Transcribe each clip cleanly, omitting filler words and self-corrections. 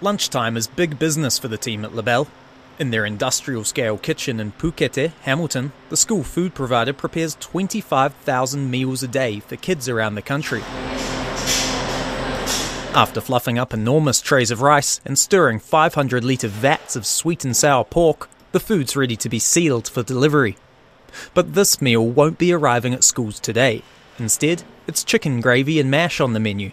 Lunchtime is big business for the team at LaBelle. In their industrial-scale kitchen in Pukete, Hamilton, the school food provider prepares 25,000 meals a day for kids around the country. After fluffing up enormous trays of rice and stirring 500-litre vats of sweet and sour pork, the food's ready to be sealed for delivery. But this meal won't be arriving at schools today. Instead, it's chicken gravy and mash on the menu.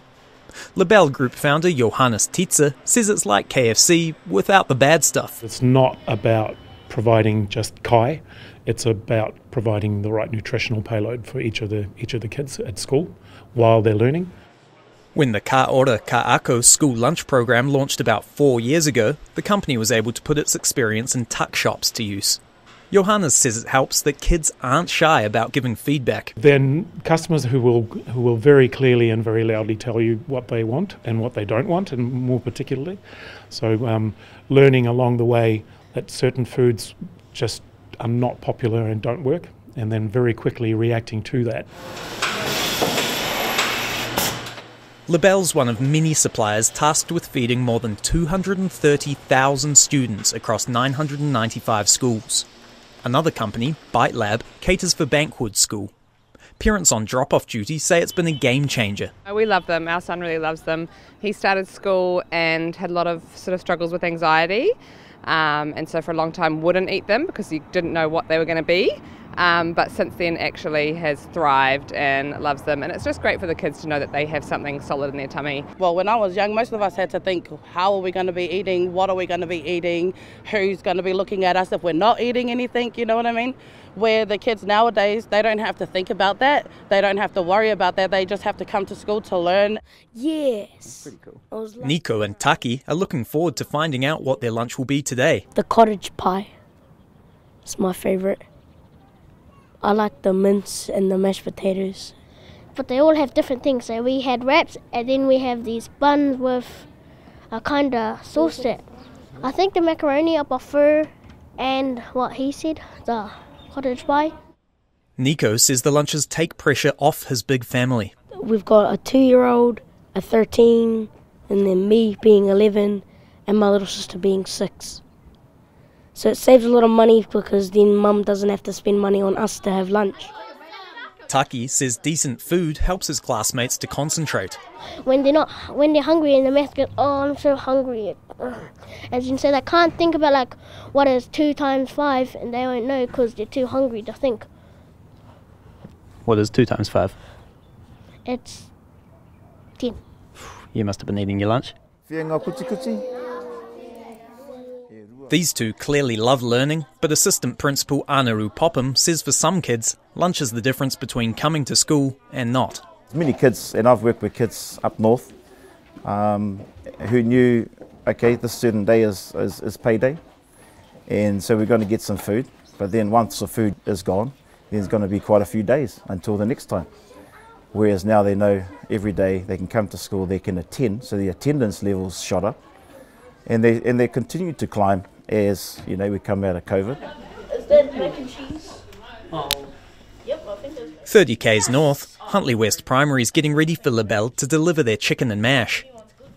LaBelle Group founder Johannes Tietze says it's like KFC without the bad stuff. It's not about providing just kai, it's about providing the right nutritional payload for each of the kids at school while they're learning. When the Ka Ora Ka Ako school lunch program launched about 4 years ago, the company was able to put its experience in tuck shops to use. Johannes says it helps that kids aren't shy about giving feedback. Then customers who will very clearly and very loudly tell you what they want and what they don't want, and more particularly. So learning along the way that certain foods just are not popular and don't work, and then very quickly reacting to that. LaBelle's one of many suppliers tasked with feeding more than 230,000 students across 995 schools. Another company, Bite Lab, caters for Bankwood School. Parents on drop-off duty say it's been a game changer. We love them. Our son really loves them. He started school and had a lot of sort of struggles with anxiety, and so for a long time wouldn't eat them because he didn't know what they were going to be. But since then actually has thrived and loves them, and it's just great for the kids to know that they have something solid in their tummy. Well, when I was young, most of us had to think, how are we going to be eating, what are we going to be eating, who's going to be looking at us if we're not eating anything, you know what I mean? Where the kids nowadays, they don't have to think about that, they don't have to worry about that, they just have to come to school to learn. Yes. That's pretty cool. Nico and Taki are looking forward to finding out what their lunch will be today. The cottage pie. It's my favourite. I like the mince and the mashed potatoes. But they all have different things. So we had wraps, and then we have these buns with a kind of sauce that I think the macaroni I prefer, and what he said, the cottage pie. Nico says the lunches take pressure off his big family. We've got a 2-year-old, a 13, and then me being 11, and my little sister being 6. So it saves a lot of money because then Mum doesn't have to spend money on us to have lunch. Taki says decent food helps his classmates to concentrate. When they're hungry and the math goes, oh, I'm so hungry. And then so they can't think about like what is 2 times 5, and they won't know because they're too hungry to think. What is 2 times 5? It's 10. You must have been eating your lunch. These two clearly love learning, but Assistant Principal Anaru Popham says for some kids, lunch is the difference between coming to school and not. Many kids, and I've worked with kids up north, who knew, okay, this certain day is payday, and so we're going to get some food, but then once the food is gone, there's going to be quite a few days until the next time. Whereas now they know every day they can come to school, they can attend, so the attendance levels shot up, and they continue to climb as, you know, we come out of COVID. Is that mac and cheese? Oh. Yep, I think that's... 30 k's north, Huntley West Primary is getting ready for LaBelle to deliver their chicken and mash.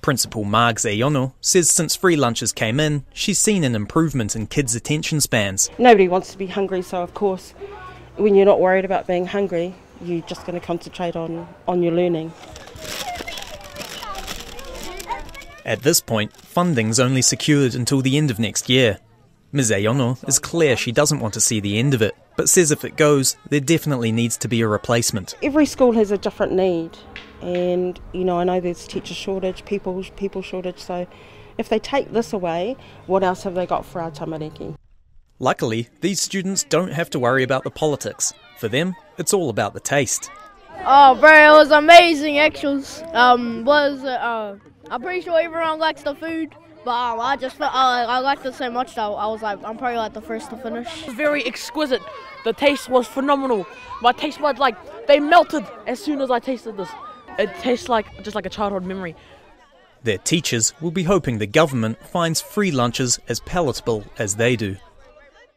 Principal Marg Zeyono says since free lunches came in, she's seen an improvement in kids' attention spans. Nobody wants to be hungry, so of course, when you're not worried about being hungry, you're just going to concentrate on your learning. At this point, funding's only secured until the end of next year. Ms. Ayono is clear she doesn't want to see the end of it, but says if it goes, there definitely needs to be a replacement. Every school has a different need, and you know, I know there's teacher shortage, people shortage, so if they take this away, what else have they got for our tamariki? Luckily, these students don't have to worry about the politics. For them, it's all about the taste. Oh, bro, it was amazing, actually. I'm pretty sure everyone likes the food, but I just felt I liked it so much that I was like, I'm probably like the first to finish. It was very exquisite. The taste was phenomenal. My taste buds, they melted as soon as I tasted this. It tastes just like a childhood memory. Their teachers will be hoping the government finds free lunches as palatable as they do.